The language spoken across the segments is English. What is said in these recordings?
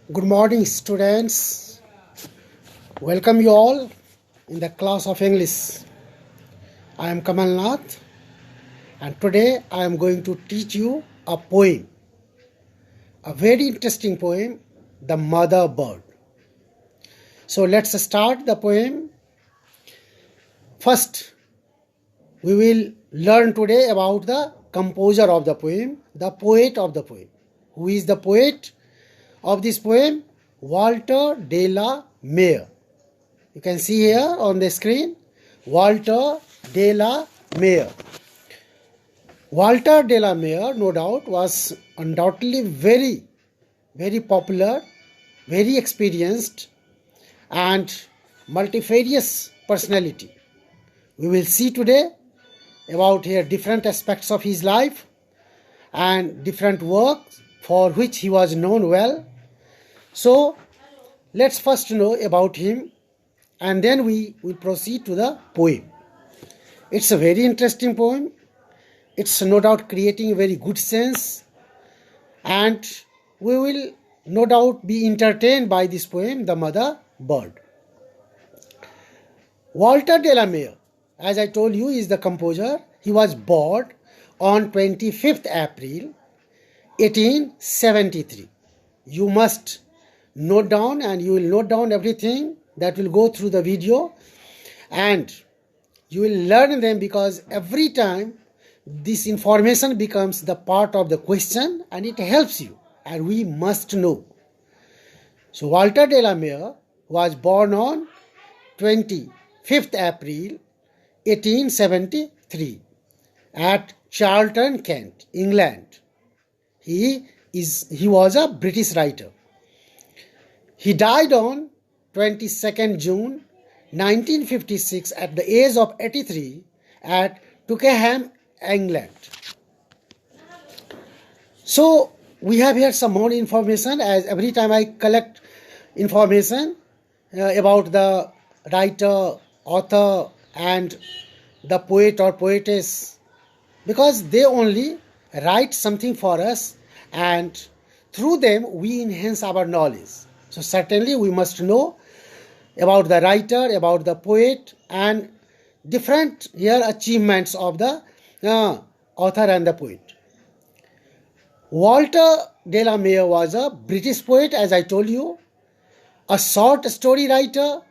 Good morning, students. Welcome you all in the class of English. I am Kamal Nath, and today I am going to teach you a poem, a very interesting poem, The Mother Bird. So let's start the poem. First, we will learn today about the composer of the poem, the poet of the poem. Who is the poet of this poem? Walter de la Mare. You can see here on the screen, Walter de la Mare. Walter de la Mare, no doubt, was undoubtedly very popular, very experienced, and multifarious personality. We will see today about here different aspects of his life and different works for which he was known well. So let's first know about him, and then we will proceed to the poem. It's a very interesting poem. It's no doubt creating a very good sense, and we will no doubt be entertained by this poem, The Mother Bird. Walter de la Mare, as I told you, is the composer. He was born on 25th April 1873. You must note down, and you will note down everything that will go through the video, and you will learn them, because every time this information becomes the part of the question and it helps you, and we must know. So Walter de la Mare was born on 25th April 1873 at Charlton, Kent, England. He was a British writer. He died on 22nd June 1956 at the age of 83 at Twickenham, England. So we have here some more information, as every time I collect information about the writer, author, and the poet or poetess, because they only write something for us, and through them we enhance our knowledge. So certainly we must know about the writer, about the poet, and different here achievements of the author and the poet. Walter de la Mare was a British poet, as I told you, a short story writer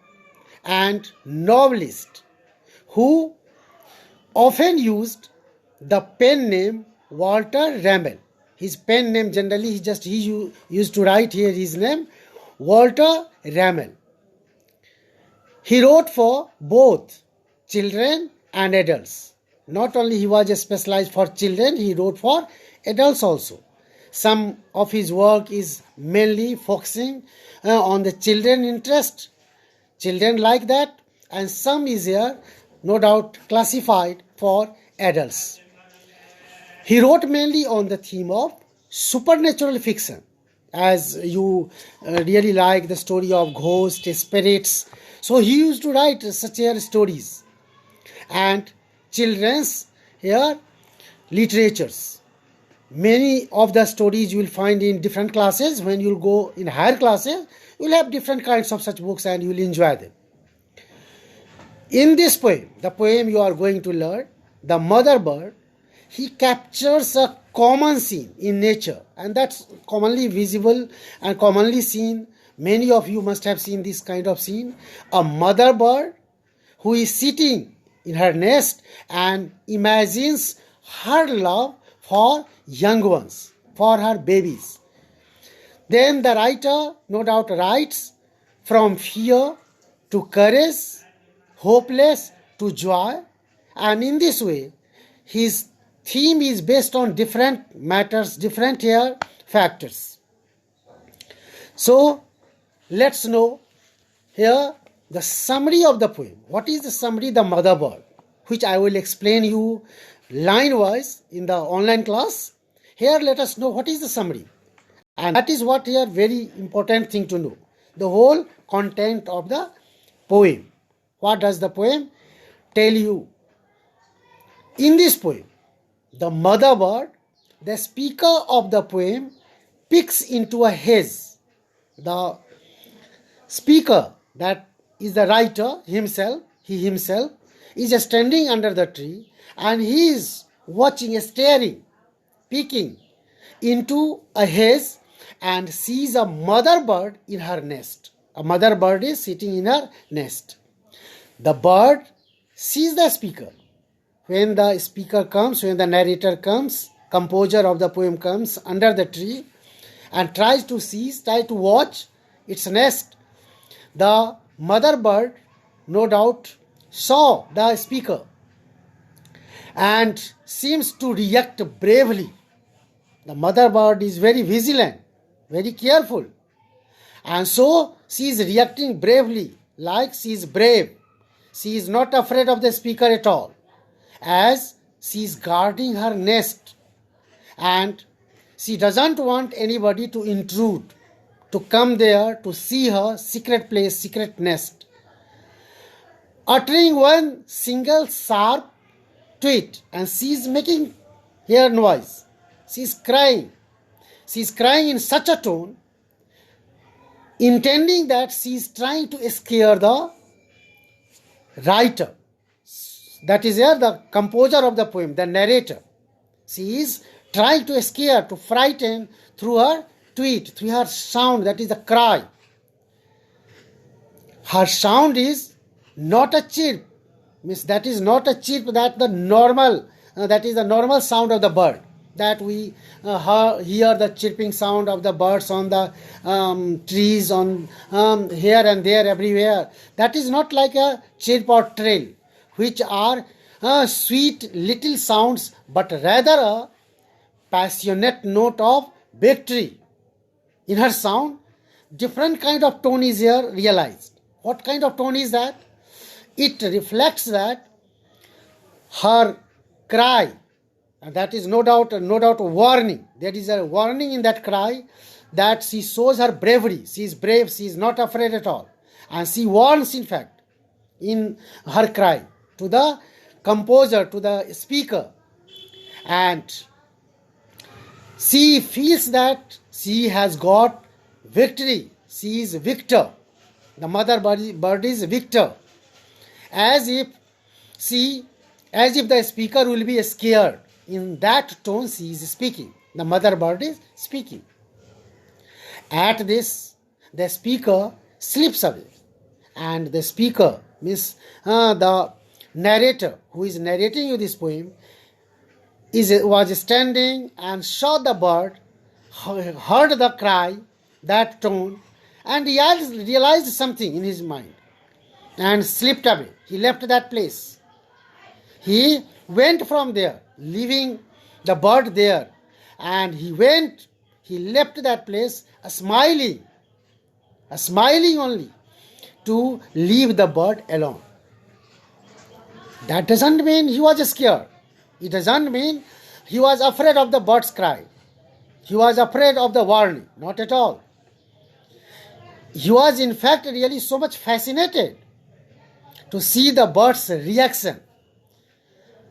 and novelist who often used the pen name Walter Ramel. His pen name, generally he used to write here his name, Walter Ramel. He wrote for both children and adults. Not only he was specialized for children, he wrote for adults also. Some of his work is mainly focusing on the children interest. Children like that, and some is here no doubt classified for adults. He wrote mainly on the theme of supernatural fiction, as you really like the story of ghosts, spirits. So he used to write such here stories, and children's here literatures. Many of the stories you will find in different classes. When you will go in higher classes, you will have different kinds of such books and you will enjoy them. In this poem, the poem you are going to learn, The Mother Bird, he captures a common scene in nature, and that's commonly visible and commonly seen. Many of you must have seen this kind of scene. A mother bird who is sitting in her nest and imagines her love for young ones, for her babies. Then the writer no doubt writes from fear to courage, hopeless to joy, and in this way his theme is based on different matters, different here factors. So let's know here the summary of the poem. What is the summary? The Mother Bird, which I will explain you line wise in the online class. Here let us know what is the summary, and that is what here very important thing to know, the whole content of the poem. What does the poem tell you? In this poem, The Mother Bird, the speaker of the poem picks into a haze the speaker, that is the writer himself, he himself, is standing under the tree and he is watching, staring, peeking into a haze and sees a mother bird in her nest. A mother bird is sitting in her nest. The bird sees the speaker. When the speaker comes, when the narrator comes, composer of the poem comes under the tree and tries to watch its nest, the mother bird no doubt saw the speaker and seems to react bravely. The mother bird is very vigilant, very careful, and so she is reacting bravely, like she is brave. She is not afraid of the speaker at all, as she is guarding her nest, and she doesn't want anybody to intrude, to come there to see her secret place, secret nest. Uttering one single sharp tweet, and she is making her noise. She is crying. She is crying in such a tone, intending that she is trying to scare the writer. That is here the composer of the poem, the narrator. She is trying to scare, to frighten through her tweet, through her sound, that is the cry. Her sound is not a chirp, means that is not a chirp, that the normal, that is the normal sound of the bird, that we hear the chirping sound of the birds on the trees, on here and there, everywhere. That is not like a chirp or trill, which are sweet little sounds, but rather a passionate note of victory. In her sound, different kind of tone is here realized. What kind of tone is that? It reflects that her cry, and that is no doubt a warning. There is a warning in that cry, that she shows her bravery. She is brave, she is not afraid at all. And she warns, in fact, in her cry to the composer, to the speaker. And she feels that she has got victory. She is victor. The mother bird is victor. As if the speaker will be scared. In that tone she is speaking. The mother bird is speaking. At this, the speaker slips away. And the speaker, means the narrator who is narrating you this poem, was standing and saw the bird, heard the cry, that tone, and he realized something in his mind and slipped away. He left that place. He went from there, leaving the bird there, and he left that place smiling only, to leave the bird alone. That doesn't mean he was scared. It doesn't mean he was afraid of the bird's cry. He was afraid of the warning. Not at all. He was in fact really so much fascinated to see the bird's reaction.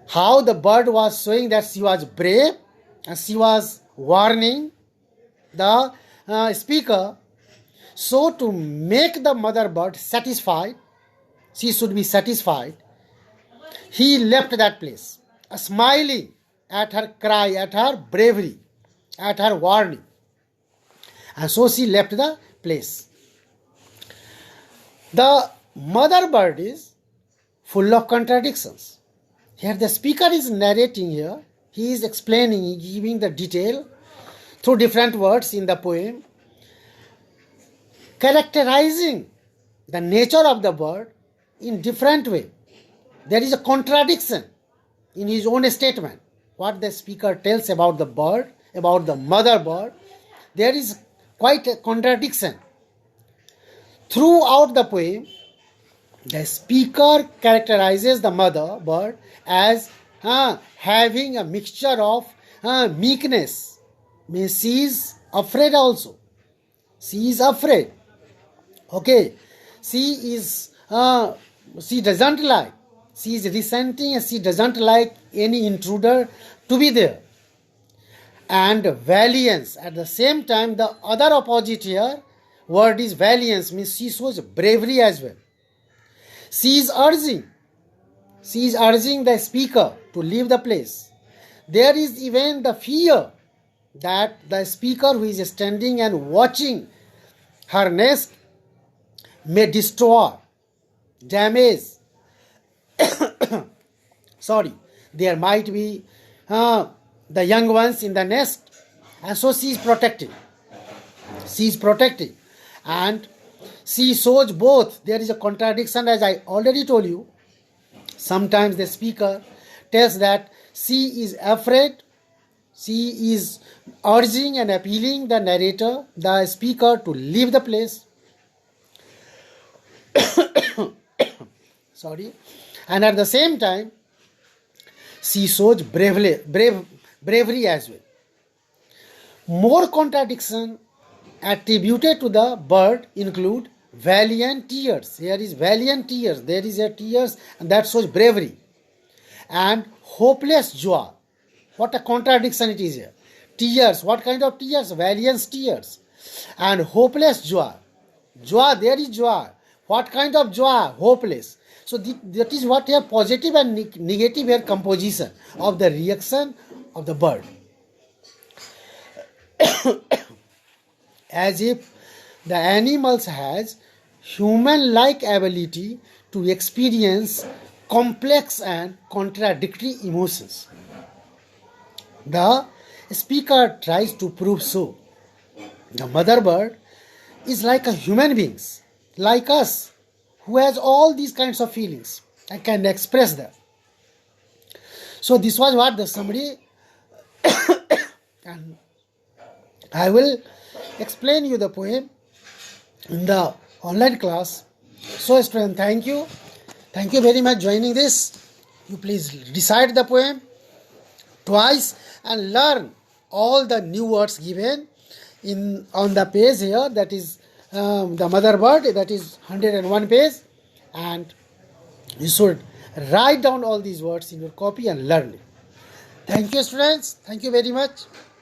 How the bird was showing that she was brave and she was warning the speaker. So to make the mother bird satisfied, she should be satisfied, he left that place, smiling at her cry, at her bravery, at her warning. And so she left the place. The mother bird is full of contradictions. Here the speaker is narrating here. He is explaining, giving the detail through different words in the poem, characterizing the nature of the bird in different way. There is a contradiction in his own statement. What the speaker tells about the bird, about the mother bird, there is quite a contradiction. Throughout the poem, the speaker characterizes the mother bird as having a mixture of meekness. Means she is afraid also. She is afraid. Okay. She doesn't like. She is resenting and she doesn't like any intruder to be there. And valiance. At the same time, the other opposite here, word is valiance, means she shows bravery as well. She is urging the speaker to leave the place. There is even the fear that the speaker who is standing and watching her nest may destroy, damage, there might be the young ones in the nest, and so she is protecting. And she shows both. There is a contradiction, as I already told you. Sometimes the speaker tells that she is afraid. She is urging and appealing the speaker to leave the place. And at the same time, she shows bravery as well. More contradiction attributed to the bird include valiant tears. Here is valiant tears. There is a tears, and that shows bravery. And hopeless joy. What a contradiction it is here. Tears. What kind of tears? Valiant tears. And hopeless joy. Joy. There is joy. What kind of joy? Hopeless. So that is what here positive and negative here composition of the reaction of the bird. As if the animals has human-like ability to experience complex and contradictory emotions. The speaker tries to prove so. The mother bird is like a human being, like us, who has all these kinds of feelings and can express them. So this was what the summary, and I will explain you the poem in the online class. So student, thank you very much joining this. You please recite the poem twice and learn all the new words given on the page here, that is the mother bird, that is 101 page, and you should write down all these words in your copy and learn it. Thank you students, thank you very much.